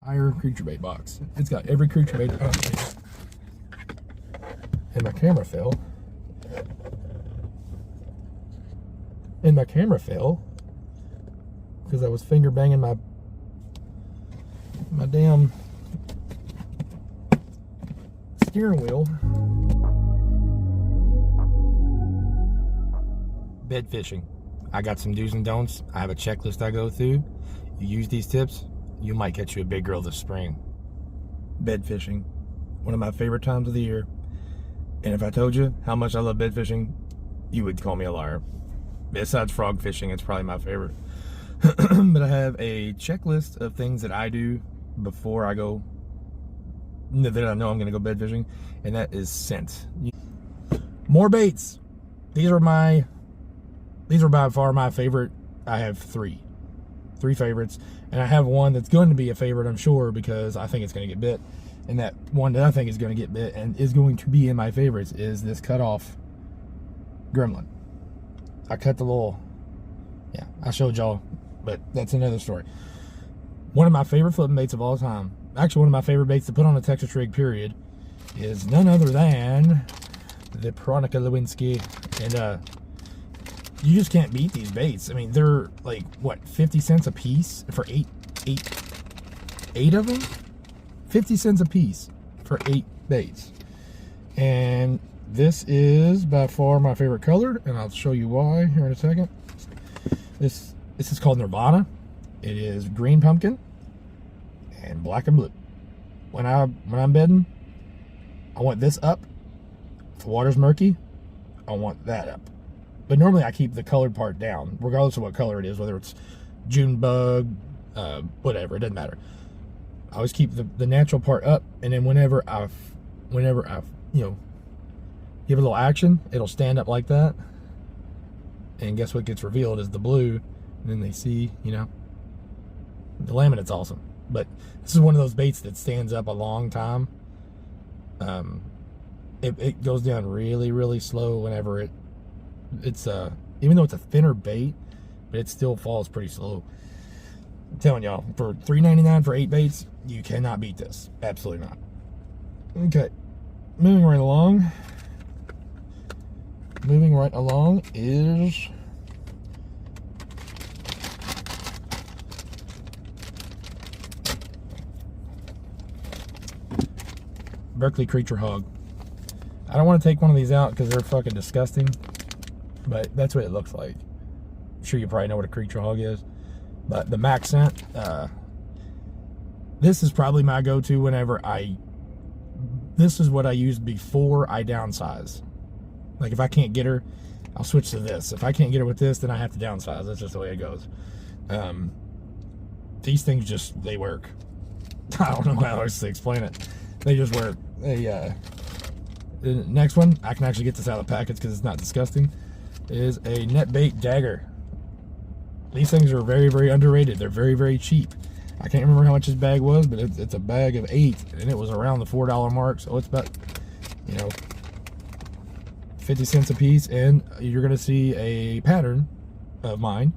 entire creature bait box. It's got every creature bait. And my camera fell. Because I was finger banging my damn steering wheel. Bed fishing. I got some do's and don'ts. I have a checklist I go through. You use these tips, you might catch you a big girl this spring. Bed fishing. One of my favorite times of the year. And if I told you how much I love bed fishing, you would call me a liar. Besides frog fishing, it's probably my favorite. But I have a checklist of things that I do before I go, that I know I'm going to go bed fishing, and that is scent. More baits. These are by far my favorite. I have three favorites, and I have one that's going to be a favorite, I'm sure, because I think it's going to get bit. And that one that I think is going to get bit and is going to be in my favorites is this cut-off gremlin. I cut the little, yeah, I showed y'all, but that's another story. One of my favorite flipping baits of all time, actually one of my favorite baits to put on a Texas rig, period, is none other than the Piranha Lewinsky. And you just can't beat these baits. I mean, they're like, what, 50 cents a piece for eight of them? 50 cents a piece for 8 baits. And this is by far my favorite color, and I'll show you why here in a second. This is called Nirvana. It is green pumpkin and black and blue. When I'm bedding, I want this up. If the water's murky, I want that up. But normally I keep the colored part down, regardless of what color it is, whether it's June bug, whatever, it doesn't matter. I always keep the natural part up, and then whenever I you know, give it a little action, it'll stand up like that. And guess what gets revealed is the blue, and then they see, you know, the laminate's awesome. But this is one of those baits that stands up a long time. It goes down really, really slow whenever it's even though it's a thinner bait, but it still falls pretty slow. I'm telling y'all, for $3.99 for 8 baits, you cannot beat this. Absolutely not. Okay, moving right along. Moving right along is Berkley Creature Hog. I don't want to take one of these out because they're fucking disgusting, but that's what it looks like. I'm sure you probably know what a Creature Hog is. But the Max Scent, this is probably my go-to whenever this is what I use before I downsize. Like if I can't get her, I'll switch to this. If I can't get her with this, then I have to downsize. That's just the way it goes. These things they work. I don't know how else to explain it. They just work. The next one, I can actually get this out of the package because it's not disgusting, is a net bait dagger. These things are very, very underrated. They're very, very cheap. I can't remember how much this bag was, but it's a bag of 8, and it was around the $4 mark, so it's about, you know, 50 cents a piece. And you're going to see a pattern of mine.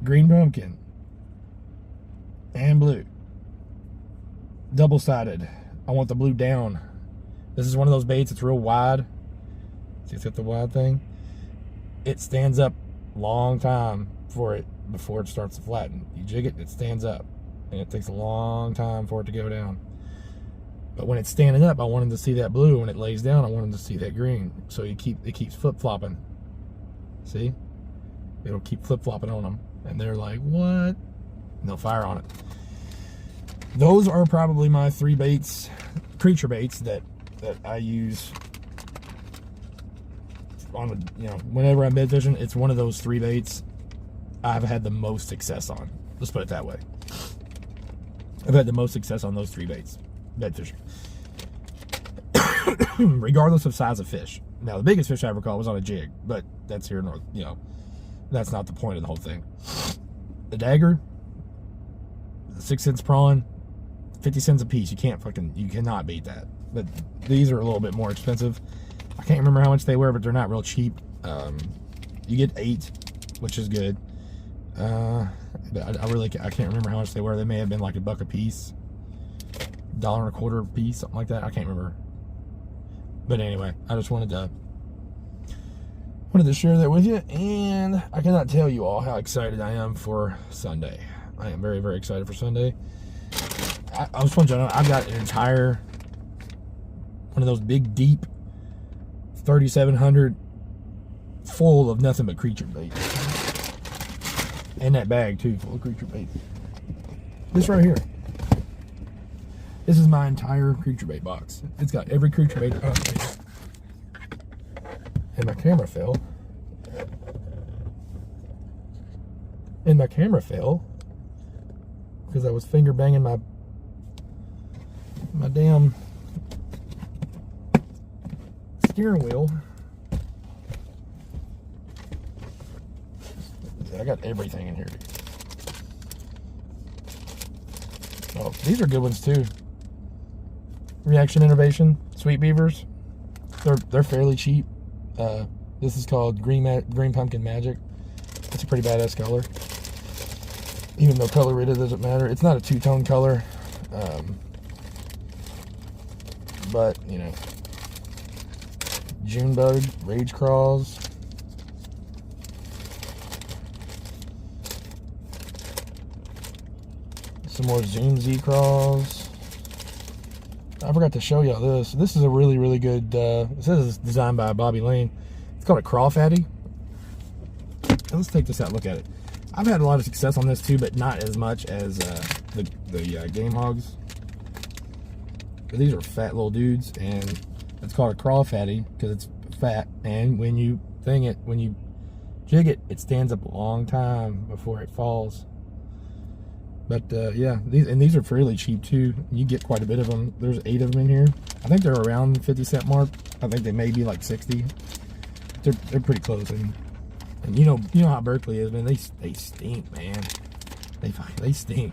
Green pumpkin and blue. Double-sided. I want the blue down. This is one of those baits. It's real wide. See, it's got the wide thing. It stands up long time before it starts to flatten. You jig it, it stands up, and it takes a long time for it to go down. But when it's standing up, I want him to see that blue. When it lays down, I want him to see that green. So it keeps flip-flopping. See? It'll keep flip-flopping on them, and they're like, what? And they'll fire on it. Those are probably my 3 baits, creature baits, that I use on, you know, whenever I'm bed fishing. It's one of those 3 baits I've had the most success on. Let's put it that way. I've had the most success on those 3 baits, bed fishing. Regardless of size of fish. Now, the biggest fish I ever caught was on a jig, but that's here, you know, that's not the point of the whole thing. The dagger, the 6-cent prawn, 50 cents a piece. You cannot beat that. But these are a little bit more expensive. I can't remember how much they were, but they're not real cheap. You get 8, which is good. I really I can't remember how much they were. They may have been like $1 a piece, $1.25 a piece, something like that. I can't remember. But anyway, I just wanted to share that with you, and I cannot tell you all how excited I am for Sunday. I am very, very excited for Sunday. I just want you to know, I've got an entire one of those big, deep 3,700 full of nothing but creature bait. And that bag too, full of creature bait. This right here. This is my entire creature bait box. It's got every creature bait. Oh, and my camera fell. Because I was finger banging my damn steering wheel. I got everything in here. Oh, these are good ones too. Reaction Innovation, Sweet Beavers. They're fairly cheap. This is called Green Pumpkin Magic. It's a pretty badass color. Even though color really doesn't matter. It's not a two-tone color. But, you know. Junebug, Rage Crawls. Some more Zoom Z Crawls. I forgot to show y'all this. This is a really, really good, it says it's designed by Bobby Lane. It's called a Crawfatty. Let's take this out and look at it. I've had a lot of success on this too, but not as much as the Game Hogs. But these are fat little dudes, and it's called a Crawfatty because it's fat. And when you jig it, it stands up a long time before it falls. But yeah, these are fairly cheap too. You get quite a bit of them. There's 8 of them in here. I think they're around the 50-cent mark. I think they may be like 60. They're pretty close. And you know how Berkley is, man. They stink, man. They stink.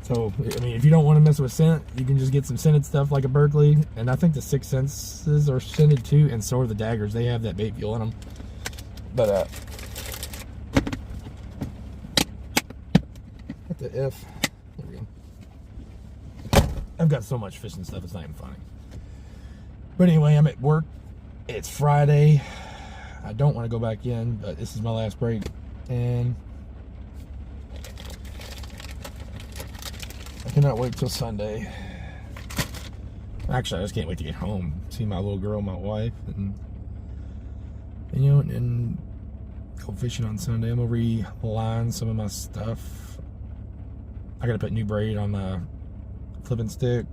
So I mean, if you don't want to mess with scent, you can just get some scented stuff like a Berkley. And I think the Six Senses are scented too, and so are the daggers. They have that bait fuel in them. But the F. There we go. I've got so much fishing stuff, it's not even funny. But anyway, I'm at work. It's Friday. I don't want to go back in, but this is my last break. And I cannot wait till Sunday. Actually, I just can't wait to get home. See my little girl, my wife, and go fishing on Sunday. I'm gonna reline some of my stuff. I gotta put new braid on my flipping stick.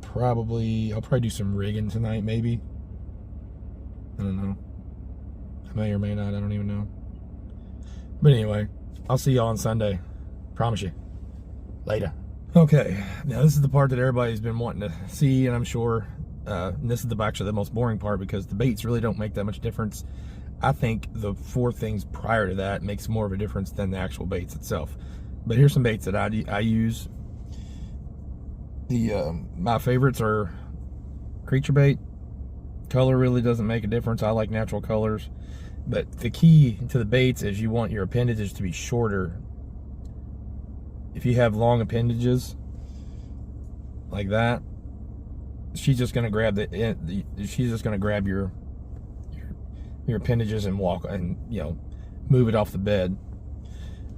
I'll probably do some rigging tonight, maybe. I don't know. I may or may not, I don't even know. But anyway, I'll see y'all on Sunday. Promise you. Later. Okay, now this is the part that everybody's been wanting to see, and I'm sure this is actually the most boring part because the baits really don't make that much difference. I think the 4 things prior to that makes more of a difference than the actual baits itself. But here's some baits that I use. My favorites are creature bait. Color really doesn't make a difference. I like natural colors. But the key to the baits is you want your appendages to be shorter. If you have long appendages like that, she's just gonna grab your appendages and walk and move it off the bed.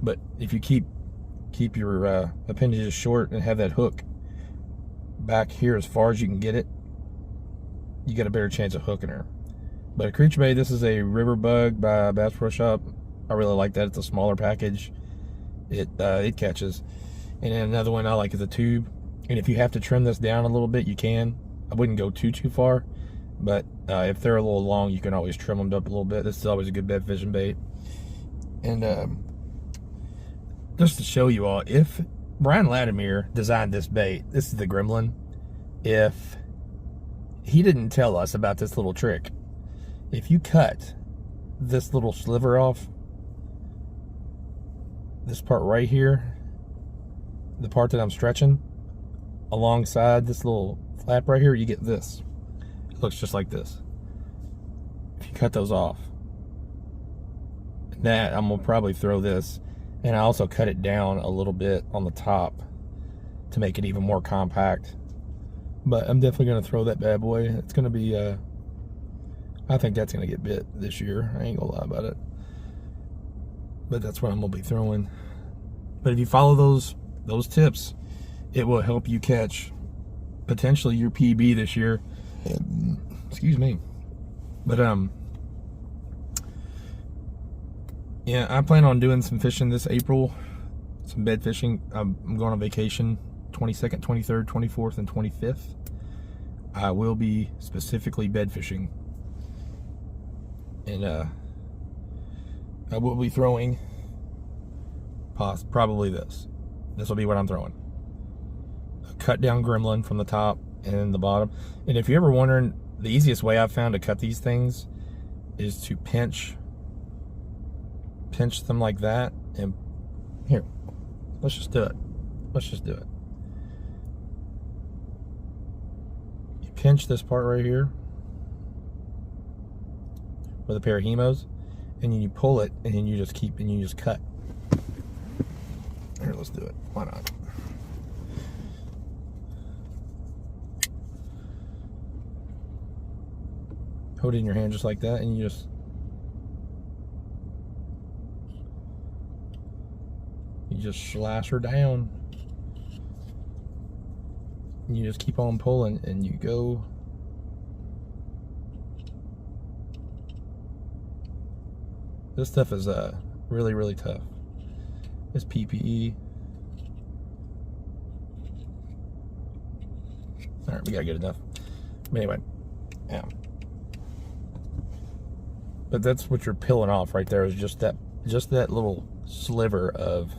But if you keep your appendages short and have that hook back here as far as you can get it, you got a better chance of hooking her. But a creature bait, this is a River Bug by Bass Pro Shop. I really like that. It's a smaller package. It catches. And then another one I like is a tube. And if you have to trim this down a little bit, you can. I wouldn't go too far. But if they're a little long, you can always trim them up a little bit. This is always a good bed fishing bait. And just to show you all, if Brian Latimer designed this bait, this is the Gremlin, if he didn't tell us about this little trick, if you cut this little sliver off, this part right here, the part that I'm stretching, alongside this little flap right here, you get this. It looks just like this. If you cut those off, and that, I'm gonna probably throw this, and I also cut it down a little bit on the top to make it even more compact. But I'm definitely gonna throw that bad boy. It's gonna be I think that's gonna get bit this year. I ain't gonna lie about it. But that's what I'm gonna be throwing. But if you follow those tips, it will help you catch potentially your PB this year. Excuse me. But yeah, I plan on doing some fishing this April, some bed fishing. I'm going on vacation 22nd, 23rd, 24th, and 25th. I will be specifically bed fishing. And I will be throwing probably this. This will be what I'm throwing. A cut down gremlin from the top and the bottom. And if you're ever wondering, the easiest way I've found to cut these things is to pinch them like that. And here, let's just do it. Let's just do it. You pinch this part right here with a pair of Hemos, and then you pull it, and then you just cut. Here, let's do it. Why not? Hold it in your hand just like that, and you just slash her down. And you just keep on pulling, and you go. This stuff is really, really tough. It's PPE. All right, we gotta get enough. But anyway, yeah. But that's what you're peeling off right there, is just that little sliver of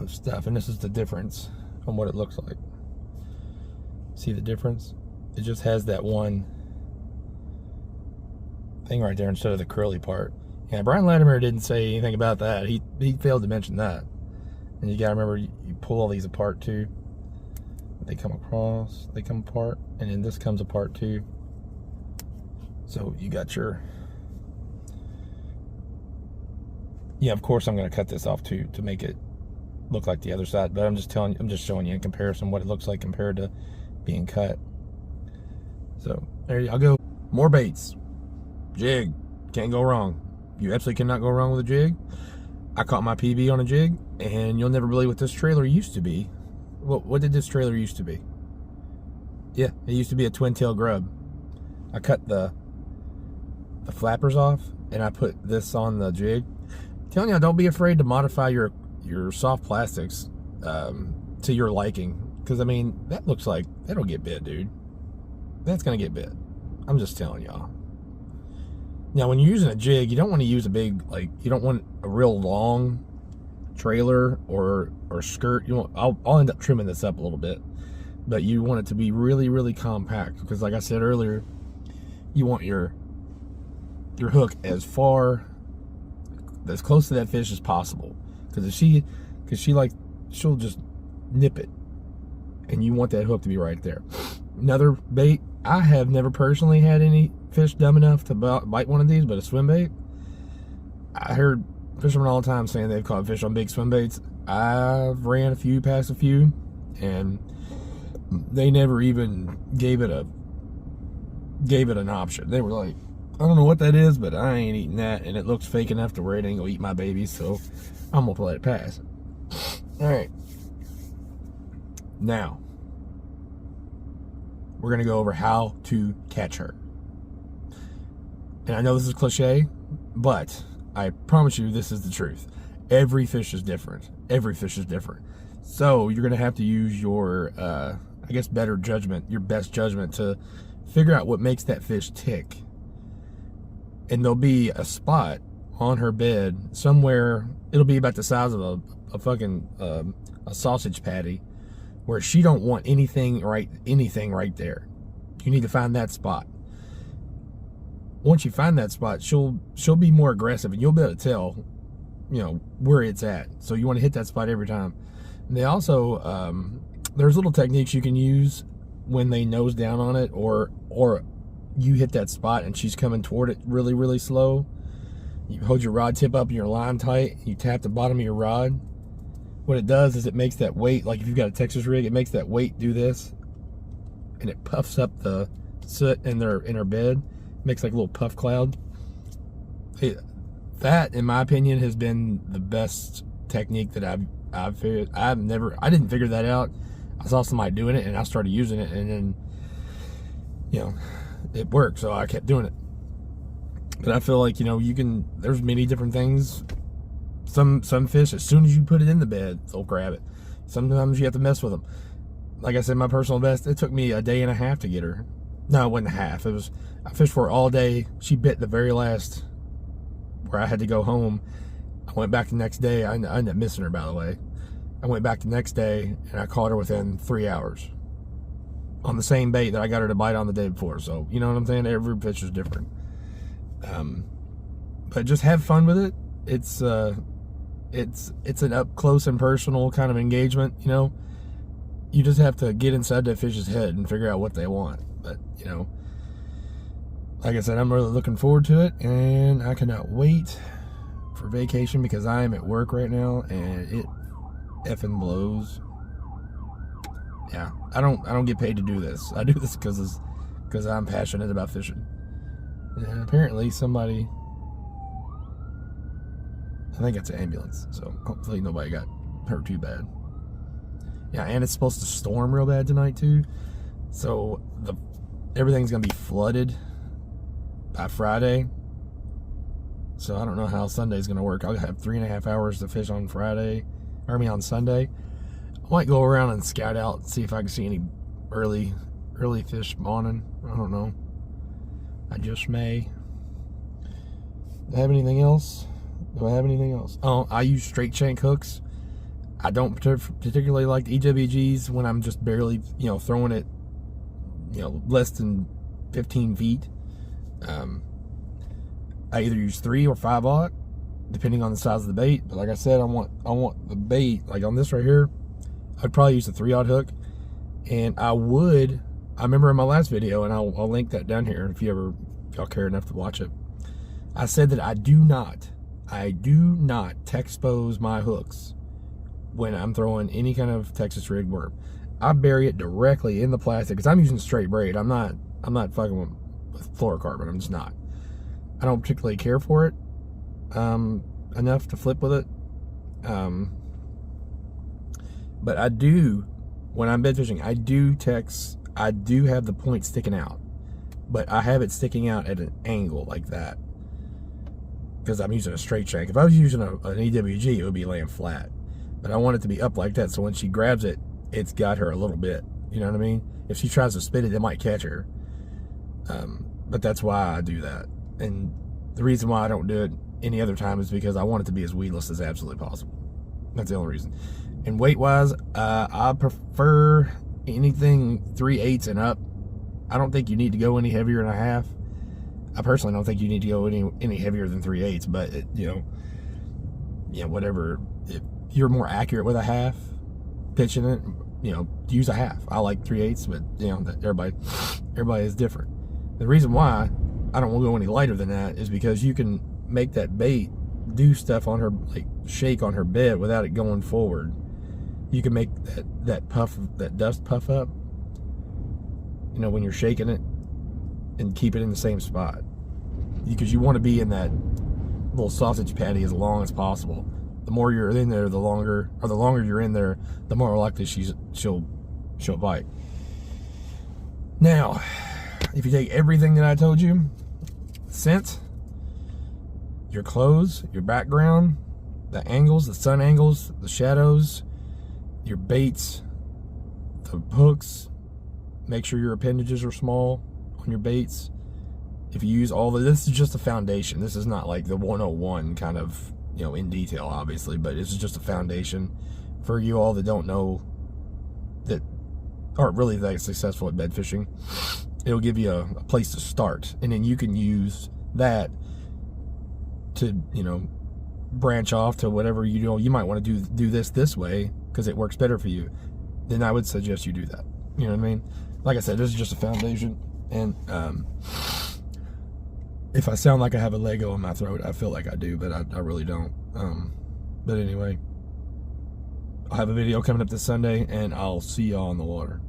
stuff. And this is the difference on what it looks like. See the difference? It just has that one thing right there instead of the curly part. Yeah, Brian Latimer didn't say anything about that. He failed to mention that. And you gotta remember, you pull all these apart too. They come across, they come apart, and then this comes apart too. So you got your, yeah, of course I'm gonna cut this off too to make it look like the other side, but I'm just showing you in comparison what it looks like compared to being cut. So there you go. More baits. Jig. Can't go wrong. You absolutely cannot go wrong with a jig. I caught my PB on a jig, and you'll never believe what this trailer used to be. What did this trailer used to be? Yeah, it used to be a twin tail grub. I cut the flappers off, and I put this on the jig. I'm telling you, don't be afraid to modify your soft plastics to your liking, because I mean, that looks like that'll get bit, dude. That's gonna get bit. I'm just telling y'all. Now, when you're using a jig, you don't want to use a big, like, you don't want a real long trailer or skirt. You want, I'll end up trimming this up a little bit, but you want it to be really, really compact, because like I said earlier, you want your hook as close to that fish as possible, because she'll just nip it, and you want that hook to be right there. Another bait, I have never personally had any fish dumb enough to bite one of these, but a swim bait, I heard fishermen all the time saying they've caught fish on big swim baits. I've ran past a few, and they never even gave it an option. They were like, I don't know what that is, but I ain't eating that, and it looks fake enough to where it ain't gonna eat my babies, so I'm gonna let it pass. All right, now we're gonna go over how to catch her. And I know this is cliche, but I promise you this is the truth. Every fish is different. Every fish is different. So you're gonna have to use your, I guess, better judgment, your best judgment, to figure out what makes that fish tick. And there'll be a spot on her bed somewhere. It'll be about the size of a fucking a sausage patty, where she don't want anything right there. You need to find that spot. Once you find that spot, she'll be more aggressive, and you'll be able to tell, you know, where it's at. So you want to hit that spot every time. And they also, there's little techniques you can use when they nose down on it, or you hit that spot and she's coming toward it really, really slow. You hold your rod tip up and your line tight. You tap the bottom of your rod. What it does is it makes that weight, like if you've got a Texas rig, it makes that weight do this, and it puffs up the soot in their bed. It makes like a little puff cloud. That, in my opinion, has been the best technique that I've figured. I didn't figure that out. I saw somebody doing it, and I started using it, and then, you know, it worked, so I kept doing it. But I feel like, you know, there's many different things. Some fish, as soon as you put it in the bed, they'll grab it. Sometimes you have to mess with them. Like I said, my personal best, it took me a day and a half to get her. No, it wasn't a half. I fished for her all day. She bit the very last, where I had to go home. I went back the next day. I ended up missing her, by the way. I went back the next day, and I caught her within 3 hours on the same bait that I got her to bite on the day before. So, you know what I'm saying? Every fish is different. But just have fun with it. It's an up close and personal kind of engagement, you know. You just have to get inside that fish's head and figure out what they want. But, you know, like I said, I'm really looking forward to it, and I cannot wait for vacation because I am at work right now, and it effing blows. Yeah, I don't get paid to do this. I do this because I'm passionate about fishing. And apparently somebody, I think it's an ambulance, so hopefully nobody got hurt too bad. Yeah, and it's supposed to storm real bad tonight too, so everything's gonna be flooded by Friday. So I don't know how Sunday's gonna work. I'll have 3.5 hours to fish on on Sunday. I might go around and scout out and see if I can see any early fish spawning. I don't know. I just may. Do I have anything else? Oh, I use straight shank hooks. I don't particularly like the EWGs when I'm just barely, you know, throwing it, you know, less than 15 feet. I either use 3 or 5/0, depending on the size of the bait. But like I said, I want the bait, like on this right here, I'd probably use a 3/0 hook. And I remember in my last video, and I'll link that down here if y'all care enough to watch it. I said that I do not Texpose my hooks when I'm throwing any kind of Texas rig worm. I bury it directly in the plastic because I'm using straight braid. I'm not fucking with fluorocarbon. I'm just not. I don't particularly care for it enough to flip with it. But I do, when I'm bed fishing, I do have the point sticking out, but I have it sticking out at an angle like that because I'm using a straight shank. If I was using an EWG, it would be laying flat, but I want it to be up like that, so when she grabs it, it's got her a little bit, you know what I mean? If she tries to spit it, it might catch her. But that's why I do that. And the reason why I don't do it any other time is because I want it to be as weedless as absolutely possible. That's the only reason. And weight-wise, I prefer anything 3/8 and up. I don't think you need to go any heavier than a half. I personally don't think you need to go any heavier than 3/8, but whatever. If you're more accurate with a half, pitching it, use a half. I like 3/8, but everybody is different. The reason why I don't want to go any lighter than that is because you can make that bait do stuff on her, like shake on her bed without it going forward. You can make that dust puff up, when you're shaking it, and keep it in the same spot. Because you want to be in that little sausage patty as long as possible. The more you're in there, the longer you're in there, the more likely she'll bite. Now, if you take everything that I told you, scent, your clothes, your background, the angles, the sun angles, the shadows, your baits, the hooks, make sure your appendages are small on your baits. If you use this is just a foundation. This is not like the 101 kind of, in detail, obviously, but it's just a foundation for you all that don't know, that aren't really that successful at bed fishing. It'll give you a place to start, and then you can use that to, branch off to whatever you might want to do this way because it works better for you. Then I would suggest you do that. You know what I mean? Like I said, this is just a foundation, and If I sound like I have a Lego in my throat, I feel like I do, but I really don't. But anyway, I'll have a video coming up this Sunday, and I'll see y'all on the water.